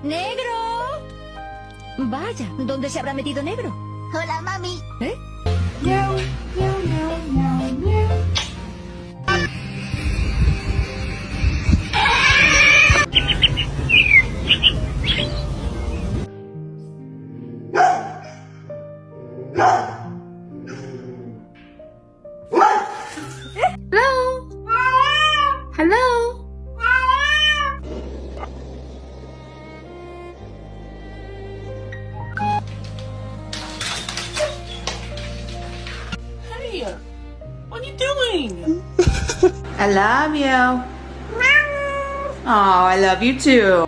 ¡Negro! Vaya, ¿dónde se habrá metido Negro? Hola, mami. ¿Eh? Meow, meow, meow, meow, meow. Hello? Hello? Hey, what are you doing? I love you. Oh, I love you too.